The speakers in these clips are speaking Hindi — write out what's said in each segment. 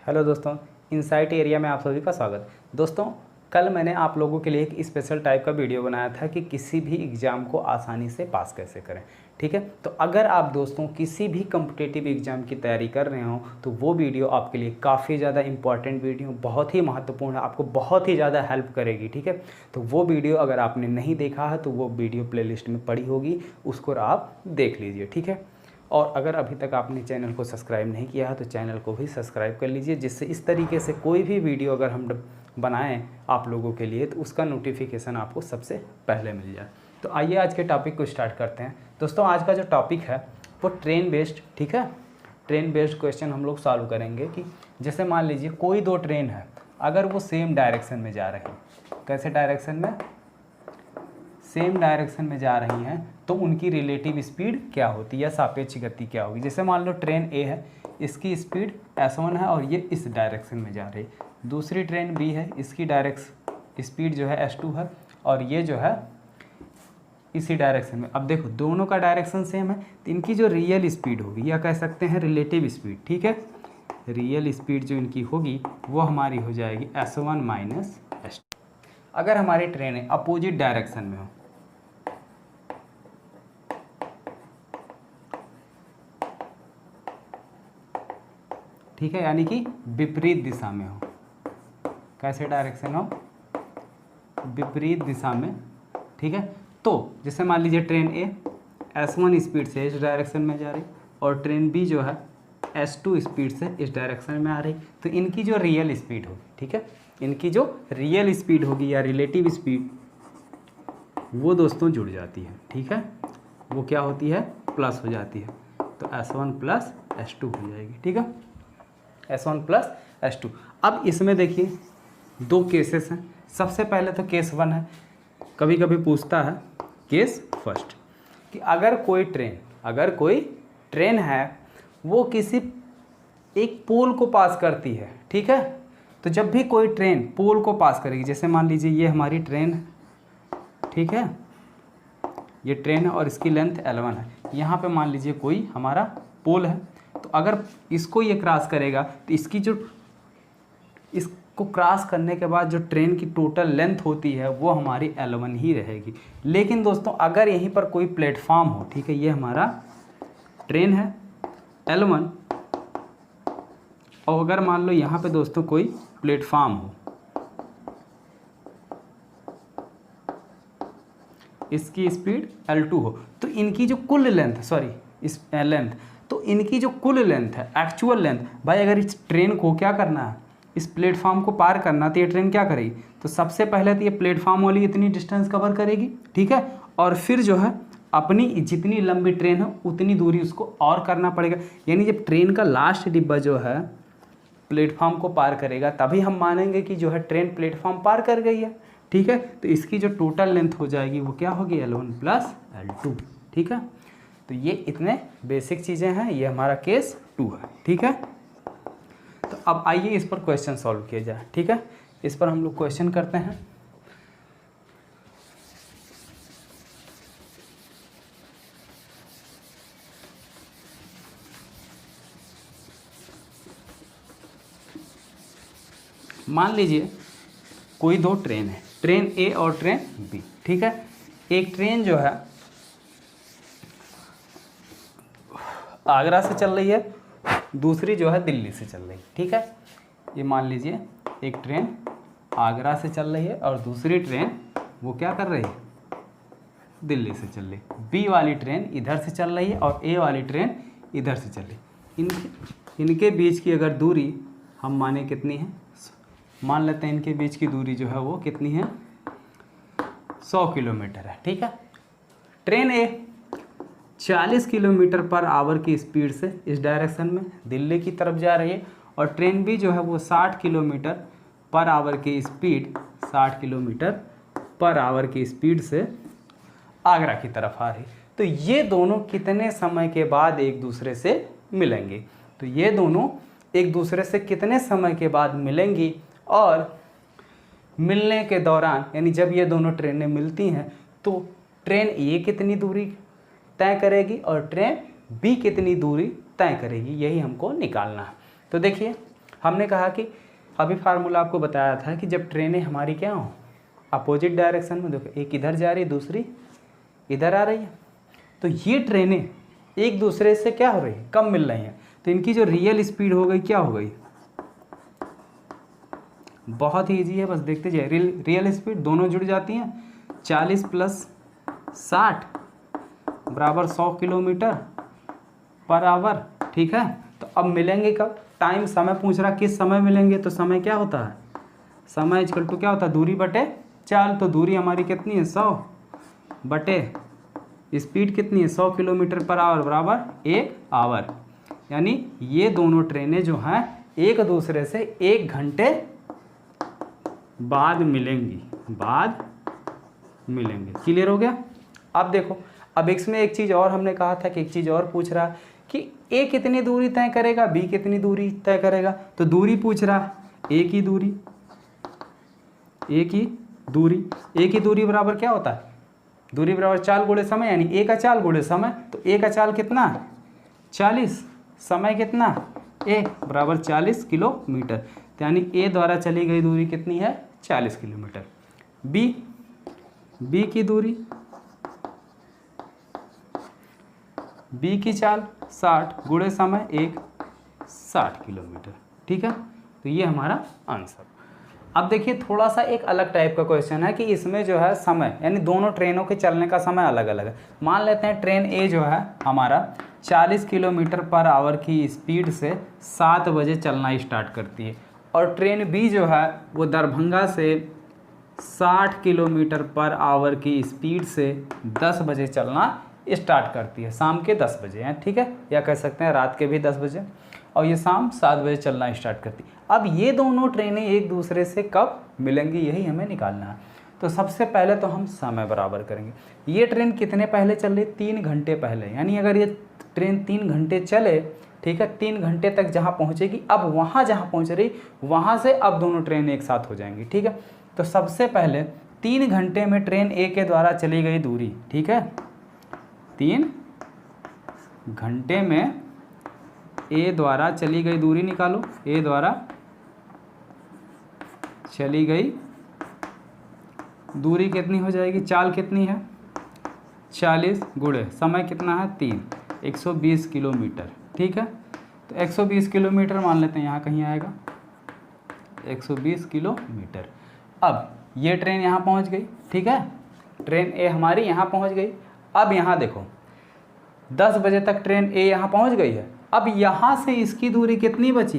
हेलो दोस्तों, इनसाइट एरिया में आप सभी का स्वागत। दोस्तों, कल मैंने आप लोगों के लिए एक स्पेशल टाइप का वीडियो बनाया था कि किसी भी एग्ज़ाम को आसानी से पास कैसे करें। ठीक है, तो अगर आप दोस्तों किसी भी कॉम्पिटिटिव एग्ज़ाम की तैयारी कर रहे हो तो वो वीडियो आपके लिए काफ़ी ज़्यादा इंपॉर्टेंट वीडियो, बहुत ही महत्वपूर्ण है, आपको बहुत ही ज़्यादा हेल्प करेगी। ठीक है, तो वो वीडियो अगर आपने नहीं देखा है तो वो वीडियो प्लेलिस्ट में पड़ी होगी, उसको आप देख लीजिए। ठीक है, और अगर अभी तक आपने चैनल को सब्सक्राइब नहीं किया है तो चैनल को भी सब्सक्राइब कर लीजिए, जिससे इस तरीके से कोई भी वीडियो अगर हम बनाएं आप लोगों के लिए तो उसका नोटिफिकेशन आपको सबसे पहले मिल जाए। तो आइए आज के टॉपिक को स्टार्ट करते हैं। दोस्तों, आज का जो टॉपिक है वो ट्रेन बेस्ड, ठीक है, ट्रेन बेस्ड क्वेश्चन हम लोग सॉल्व करेंगे। कि जैसे मान लीजिए कोई दो ट्रेन है, अगर वो सेम डायरेक्शन में जा रही हैं, कैसे डायरेक्शन में, सेम डायरेक्शन में जा रही हैं, तो उनकी रिलेटिव स्पीड क्या होती है या सापेक्ष गति क्या होगी। जैसे मान लो ट्रेन ए है, इसकी स्पीड s1 है और ये इस डायरेक्शन में जा रही है। दूसरी ट्रेन बी है, इसकी स्पीड जो है s2 है और ये जो है इसी डायरेक्शन में। अब देखो दोनों का डायरेक्शन सेम है तो इनकी जो रियल स्पीड होगी या कह सकते हैं रिलेटिव स्पीड, ठीक है, रियल स्पीड जो इनकी होगी वो हमारी हो जाएगी s1 माइनस s2। अगर हमारी ट्रेनें अपोजिट डायरेक्शन में हो, ठीक है, यानी कि विपरीत दिशा में हो, कैसे डायरेक्शन हो, विपरीत दिशा में, ठीक है। तो जैसे मान लीजिए ट्रेन ए s1 स्पीड से इस डायरेक्शन में जा रही और ट्रेन बी जो है s2 स्पीड से इस डायरेक्शन में आ रही, तो इनकी जो रियल स्पीड होगी, ठीक है, इनकी जो रियल स्पीड होगी या रिलेटिव स्पीड वो दोस्तों जुड़ जाती है। ठीक है, वो क्या होती है, प्लस हो जाती है, तो s1 प्लस s2 हो जाएगी। ठीक है, s1 प्लस s2। अब इसमें देखिए दो केसेस हैं। सबसे पहले तो केस 1 है, कभी कभी पूछता है केस फर्स्ट कि अगर कोई ट्रेन है वो किसी एक पोल को पास करती है, ठीक है। तो जब भी कोई ट्रेन पोल को पास करेगी, जैसे मान लीजिए ये हमारी ट्रेन है, ठीक है, ये ट्रेन है और इसकी लेंथ L1 है। यहाँ पे मान लीजिए कोई हमारा पोल है, तो अगर इसको ये क्रॉस करेगा तो इसको क्रॉस करने के बाद जो ट्रेन की टोटल लेंथ होती है वो हमारी L1 ही रहेगी। लेकिन दोस्तों अगर यहीं पर कोई प्लेटफॉर्म हो, ठीक है, ये हमारा ट्रेन है L1 और अगर मान लो यहाँ पे दोस्तों कोई प्लेटफॉर्म हो, इसकी स्पीड L2 हो, तो इनकी जो कुल लेंथ तो इनकी जो कुल लेंथ है, एक्चुअल लेंथ, भाई अगर इस ट्रेन को क्या करना है, इस प्लेटफॉर्म को पार करना, तो ये ट्रेन क्या करेगी, तो सबसे पहले तो ये प्लेटफॉर्म वाली इतनी डिस्टेंस कवर करेगी, ठीक है, और फिर जो है अपनी जितनी लंबी ट्रेन है उतनी दूरी उसको और करना पड़ेगा। यानी जब ट्रेन का लास्ट डिब्बा जो है प्लेटफॉर्म को पार करेगा तभी हम मानेंगे कि जो है ट्रेन प्लेटफॉर्म पार कर गई है। ठीक है, तो इसकी जो टोटल लेंथ हो जाएगी वो क्या होगी, L1 प्लस L2। ठीक है, तो ये इतने बेसिक चीज़ें हैं, ये हमारा केस 2 है। ठीक है, तो अब आइए इस पर क्वेश्चन सॉल्व किया जाए। ठीक है, इस पर हम लोग क्वेश्चन करते हैं। मान लीजिए कोई दो ट्रेन है, ट्रेन ए और ट्रेन बी, ठीक है। एक ट्रेन जो है आगरा से चल रही है, दूसरी जो है दिल्ली से चल रही है। ठीक है, ये मान लीजिए एक ट्रेन आगरा से चल रही है और दूसरी ट्रेन वो क्या कर रही है, दिल्ली से चल रही है। बी वाली ट्रेन इधर से चल रही है और ए वाली ट्रेन इधर से चल रही है। इनके बीच की अगर दूरी हम माने कितनी है, मान लेते हैं इनके बीच की दूरी जो है वो कितनी है, 100 किलोमीटर है। ठीक है, ट्रेन ए 40 किलोमीटर पर आवर की स्पीड से इस डायरेक्शन में दिल्ली की तरफ जा रही है और ट्रेन बी जो है वो 60 किलोमीटर पर आवर की स्पीड से आगरा की तरफ आ रही। तो ये दोनों कितने समय के बाद एक दूसरे से मिलेंगे, तो ये दोनों एक दूसरे से कितने समय के बाद मिलेंगी और मिलने के दौरान, यानी जब ये दोनों ट्रेनें मिलती हैं तो ट्रेन ए कितनी दूरी तय करेगी और ट्रेन बी कितनी दूरी तय करेगी, यही हमको निकालना है। तो देखिए हमने कहा कि अभी फार्मूला आपको बताया था कि जब ट्रेनें हमारी क्या हो अपोजिट डायरेक्शन में, देखो एक इधर जा रही है दूसरी इधर आ रही है, तो ये ट्रेनें एक दूसरे से क्या हो रही है कम मिल रही हैं, तो इनकी जो रियल स्पीड हो गई क्या हो गई, बहुत ही ईजी है, बस देखते जाइए। रियल स्पीड दोनों जुड़ जाती हैं, 40 + 60 बराबर 100 किलोमीटर पर आवर। ठीक है, तो अब मिलेंगे कब, टाइम समय पूछ रहा किस समय मिलेंगे, तो समय क्या होता है, समय इक्वल टू क्या होता है दूरी बटे चाल। तो दूरी हमारी कितनी है 100 बटे स्पीड कितनी है 100 किलोमीटर पर आवर बराबर 1 आवर। यानी ये दोनों ट्रेनें जो हैं एक दूसरे से 1 घंटे बाद मिलेंगी, क्लियर हो गया। अब देखो, अब इसमें एक चीज़ और हमने कहा था कि एक चीज़ और पूछ रहा कि ए कितनी दूरी तय करेगा, बी कितनी दूरी तय करेगा। तो दूरी पूछ रहा, ए की दूरी बराबर क्या होता है, दूरी बराबर चाल गुणे समय, यानी ए का चाल गुणे समय। तो ए का चाल कितना 40, समय कितना 1 बराबर 40 किलोमीटर, यानी ए द्वारा चली गई दूरी कितनी है 40 किलोमीटर। बी की दूरी, बी की चाल 60 गुणे समय 1 60 किलोमीटर। ठीक है, तो ये हमारा आंसर। अब देखिए थोड़ा सा एक अलग टाइप का क्वेश्चन है कि इसमें जो है समय यानी दोनों ट्रेनों के चलने का समय अलग अलग है। मान लेते हैं ट्रेन ए जो है हमारा 40 किलोमीटर पर आवर की स्पीड से 7 बजे चलना स्टार्ट करती है, और ट्रेन बी जो है वो दरभंगा से 60 किलोमीटर पर आवर की स्पीड से 10 बजे चलना स्टार्ट करती है, शाम के 10 बजे हैं। ठीक है, या कह सकते हैं रात के भी 10 बजे, और ये शाम 7 बजे चलना स्टार्ट करती है। अब ये दोनों ट्रेनें एक दूसरे से कब मिलेंगी यही हमें निकालना है। तो सबसे पहले तो हम समय बराबर करेंगे। ये ट्रेन कितने पहले चल रही, 3 घंटे पहले, यानी अगर ये ट्रेन 3 घंटे चले, ठीक है, 3 घंटे तक जहाँ पहुँचेगी, अब वहाँ जहाँ पहुँच रही वहाँ से अब दोनों ट्रेन एक साथ हो जाएंगी। ठीक है, तो सबसे पहले 3 घंटे में ट्रेन ए के द्वारा चली गई दूरी, ठीक है, 3 घंटे में ए द्वारा चली गई दूरी निकालो, ए द्वारा चली गई दूरी कितनी हो जाएगी, चाल कितनी है 40 गुणे समय कितना है 3 120 किलोमीटर। ठीक है, तो 120 किलोमीटर मान लेते हैं, यहाँ कहीं आएगा 120 किलोमीटर। अब ये ट्रेन यहाँ पहुँच गई, ठीक है, ट्रेन ए हमारी यहाँ पहुँच गई। अब यहाँ देखो 10 बजे तक ट्रेन ए यहाँ पहुँच गई है। अब यहाँ से इसकी दूरी कितनी बची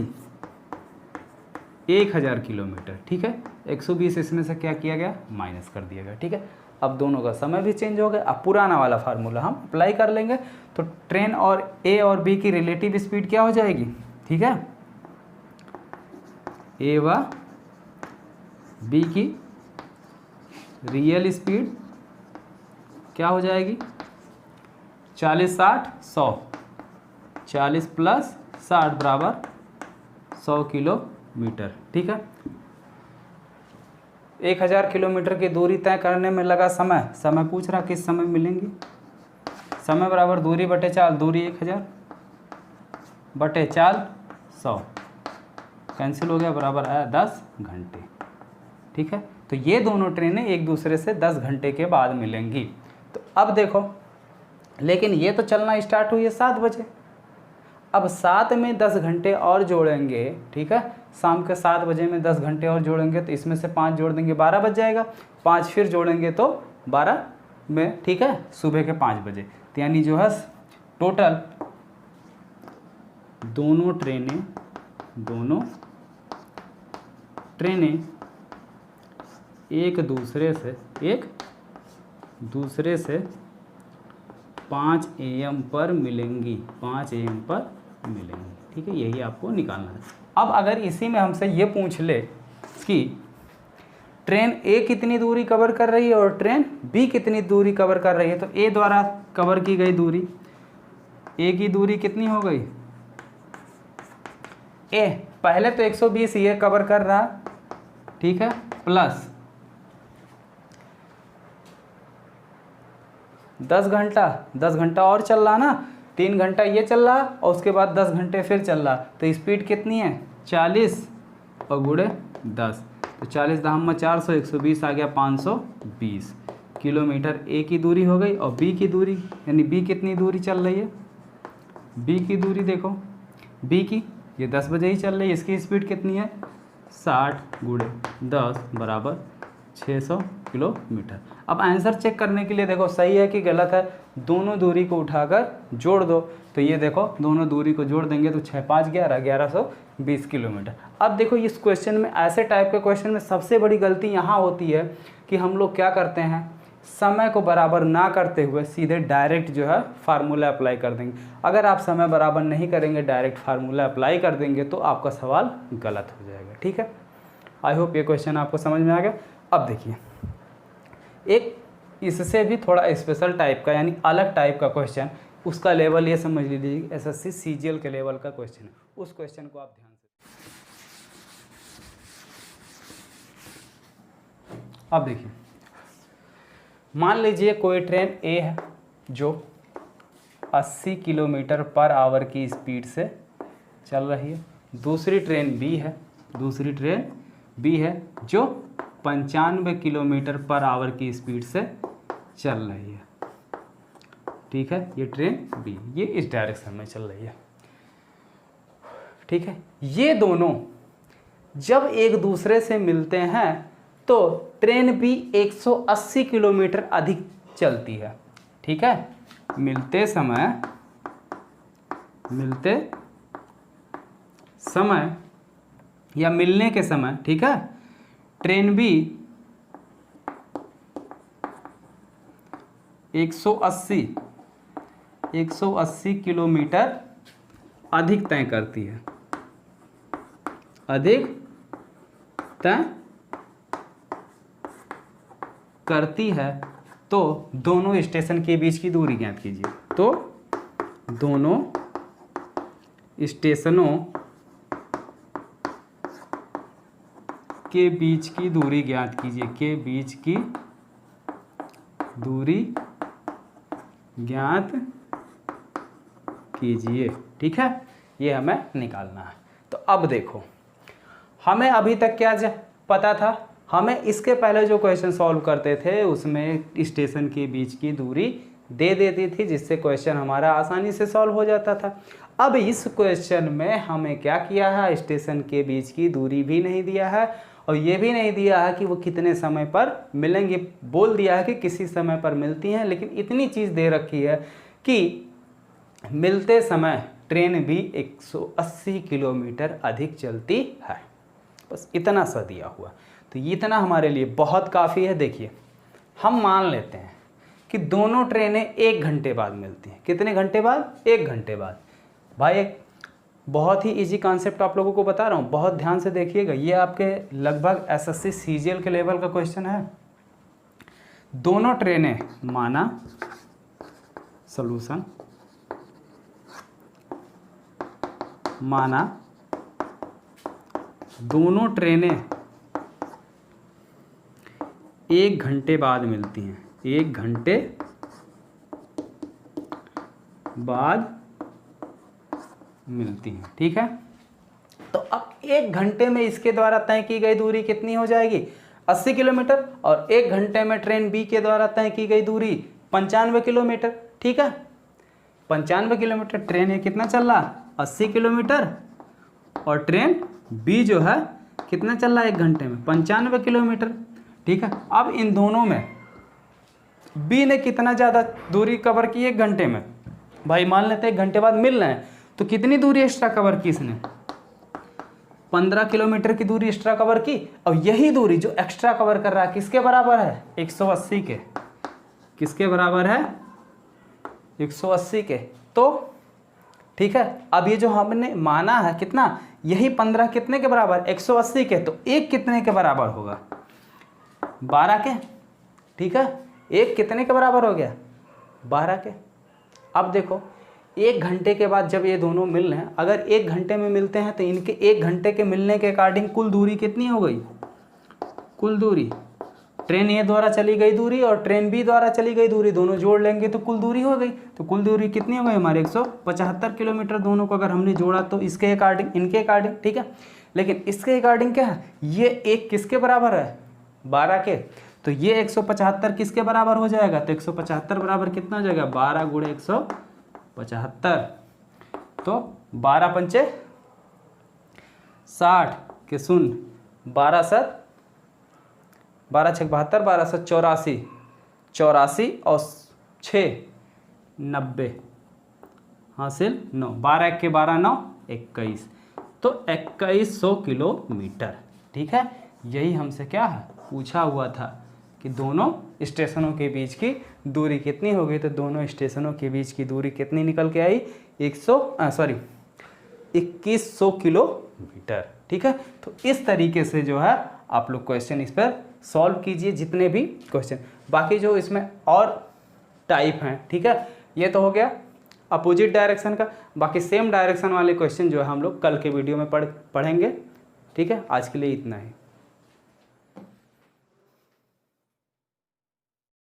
1000 किलोमीटर। ठीक है, 120 इसमें से क्या किया गया माइनस कर दिया गया। ठीक है, अब दोनों का समय भी चेंज हो गया। अब पुराना वाला फार्मूला हम अप्लाई कर लेंगे, तो ट्रेन और ए और बी की रिलेटिव स्पीड क्या हो जाएगी, ठीक है, ए व बी की रियल स्पीड क्या हो जाएगी 40 60 100, 40 + 60 बराबर 100 किलोमीटर। ठीक है, 1000 किलोमीटर की दूरी तय करने में लगा समय, समय पूछ रहा किस समय मिलेंगी, समय बराबर दूरी बटे चाल, दूरी 1000 बटे चाल 100 कैंसिल हो गया, बराबर आया 10 घंटे। ठीक है, तो ये दोनों ट्रेनें एक दूसरे से 10 घंटे के बाद मिलेंगी। तो अब देखो, लेकिन ये तो चलना स्टार्ट हुई है 7 बजे, अब 7 में 10 घंटे और जोड़ेंगे, ठीक है, शाम के 7 बजे में 10 घंटे और जोड़ेंगे, तो इसमें से 5 जोड़ देंगे 12 बज जाएगा, 5 फिर जोड़ेंगे तो 12 में, ठीक है, सुबह के 5 बजे। तो यानी जो है टोटल दोनों ट्रेनें एक दूसरे से 5 AM पर मिलेंगी, 5 AM पर मिलेंगी। ठीक है, यही आपको निकालना है। अब अगर इसी में हमसे ये पूछ ले कि ट्रेन ए कितनी दूरी कवर कर रही है और ट्रेन बी कितनी दूरी कवर कर रही है, तो ए द्वारा कवर की गई दूरी, ए की दूरी कितनी हो गई, ए पहले तो 120 ये कवर कर रहा, ठीक है, प्लस 10 घंटा और चल रहा ना, 3 घंटा ये चल रहा और उसके बाद 10 घंटे फिर चल रहा, तो स्पीड कितनी है 40 और गुणे 10, तो 40 दाम 400, 120 आ गया 520 किलोमीटर ए की दूरी हो गई। और बी की दूरी यानी बी कितनी दूरी चल रही है, बी की दूरी देखो, बी की ये 10 बजे ही चल रही है, इसकी स्पीड कितनी है 60 गुणे 10 बराबर 600 किलोमीटर। अब आंसर चेक करने के लिए देखो सही है कि गलत है, दोनों दूरी को उठाकर जोड़ दो। तो ये देखो दोनों दूरी को जोड़ देंगे तो 6 5 11 1120 किलोमीटर। अब देखो इस क्वेश्चन में, ऐसे टाइप के क्वेश्चन में सबसे बड़ी गलती यहाँ होती है कि हम लोग क्या करते हैं, समय को बराबर ना करते हुए सीधे डायरेक्ट जो है फार्मूला अप्लाई कर देंगे। अगर आप समय बराबर नहीं करेंगे, डायरेक्ट फार्मूला अप्लाई कर देंगे तो आपका सवाल गलत हो जाएगा। ठीक है, आई होप ये क्वेश्चन आपको समझ में आ गया। अब देखिए एक इससे भी थोड़ा स्पेशल टाइप का यानी अलग टाइप का क्वेश्चन, उसका लेवल ये समझ लीजिए एसएससी सीजीएल के लेवल का क्वेश्चन है। उस क्वेश्चन को आप ध्यान से, अब देखिए मान लीजिए कोई ट्रेन ए है जो 80 किलोमीटर पर आवर की स्पीड से चल रही है, दूसरी ट्रेन बी है, दूसरी ट्रेन बी है जो 95 किलोमीटर पर आवर की स्पीड से चल रही है। ठीक है, ये ट्रेन बी ये इस डायरेक्शन में चल रही है। ठीक है, ये दोनों जब एक दूसरे से मिलते हैं तो ट्रेन बी 180 किलोमीटर अधिक चलती है। ठीक है, मिलते समय या मिलने के समय, ठीक है, ट्रेन बी 180 किलोमीटर अधिक तय करती है, अधिक तय करती है। तो दोनों स्टेशन के बीच की दूरी ज्ञात कीजिए। तो दोनों स्टेशनों के बीच की दूरी ज्ञात कीजिए, के बीच की दूरी ज्ञात कीजिए। ठीक है, ये हमें निकालना है। तो अब देखो हमें अभी तक क्या पता था, हमें इसके पहले जो क्वेश्चन सॉल्व करते थे उसमें स्टेशन के बीच की दूरी दे देती थी, जिससे क्वेश्चन हमारा आसानी से सॉल्व हो जाता था। अब इस क्वेश्चन में हमें क्या किया है, स्टेशन के बीच की दूरी भी नहीं दिया है और ये भी नहीं दिया है कि वो कितने समय पर मिलेंगे। बोल दिया है कि किसी समय पर मिलती हैं, लेकिन इतनी चीज़ दे रखी है कि मिलते समय ट्रेन भी 180 किलोमीटर अधिक चलती है। बस इतना सा दिया हुआ, तो इतना हमारे लिए बहुत काफ़ी है। देखिए हम मान लेते हैं कि दोनों ट्रेनें 1 घंटे बाद मिलती हैं। कितने घंटे बाद? 1 घंटे बाद। भाई एक बहुत ही इजी कॉन्सेप्ट आप लोगों को बता रहा हूँ, बहुत ध्यान से देखिएगा। ये आपके लगभग एसएससी सीजीएल के लेवल का क्वेश्चन है। दोनों ट्रेनें, माना सॉल्यूशन, माना दोनों ट्रेनें 1 घंटे बाद मिलती हैं, 1 घंटे बाद मिलती हैं। ठीक है, तो अब 1 घंटे में इसके द्वारा तय की गई दूरी कितनी हो जाएगी? 80 किलोमीटर। और 1 घंटे में ट्रेन बी के द्वारा तय की गई दूरी 95 किलोमीटर। ठीक है, 95 किलोमीटर। ट्रेन ए कितना चल रहा? 80 किलोमीटर। और ट्रेन बी जो है कितना चल रहा है 1 घंटे में? 95 किलोमीटर। ठीक है, अब इन दोनों में बी ने कितना ज़्यादा दूरी कवर की 1 घंटे में? भाई मान लेते हैं 1 घंटे बाद मिल रहे हैं, तो कितनी दूरी एक्स्ट्रा कवर की इसने? 15 किलोमीटर की दूरी एक्स्ट्रा कवर की। और यही दूरी जो एक्स्ट्रा कवर कर रहा है किसके बराबर है? 180 के। किसके बराबर है? 180 के। तो ठीक है, अब ये जो हमने माना है कितना, यही 15 कितने के बराबर? 180 के। तो 1 कितने के बराबर होगा? 12 के। ठीक है, 1 कितने के बराबर हो गया? 12 के। अब देखो 1 घंटे के बाद जब ये दोनों मिल रहे हैं, अगर 1 घंटे में मिलते हैं तो इनके 1 घंटे के मिलने के अकॉर्डिंग कुल दूरी कितनी हो गई? कुल दूरी, ट्रेन ए द्वारा चली गई दूरी और ट्रेन बी द्वारा चली गई दूरी, दोनों जोड़ लेंगे तो कुल दूरी हो गई। तो कुल दूरी कितनी हो गई हमारे? 175 किलोमीटर। दोनों को अगर हमने जोड़ा तो इसके अकॉर्डिंग, इनके अकॉर्डिंग। ठीक है, लेकिन इसके रिगार्डिंग क्या है, ये एक किसके बराबर है, 12 के, तो ये 175 किसके बराबर हो जाएगा, तो 175 बराबर कितना हो जाएगा, 12 गुणे 175, तो 12 पंचे 60 के शून्य, 12 7 12 6 72, 12 7 84, 84 और 6 90, हासिल 9, 12 के 12 9 21, तो 2100 किलोमीटर। ठीक है, यही हमसे क्या है पूछा हुआ था कि दोनों स्टेशनों के बीच की दूरी कितनी हो गई, तो दोनों स्टेशनों के बीच की दूरी कितनी निकल के आई, 2100 किलोमीटर। ठीक है, तो इस तरीके से जो है आप लोग क्वेश्चन इस पर सॉल्व कीजिए, जितने भी क्वेश्चन, बाकी जो इसमें और टाइप हैं। ठीक है, ये तो हो गया अपोजिट डायरेक्शन का, बाकी सेम डायरेक्शन वाले क्वेश्चन जो है हम लोग कल के वीडियो में पढ़ेंगे। ठीक है, आज के लिए इतना ही।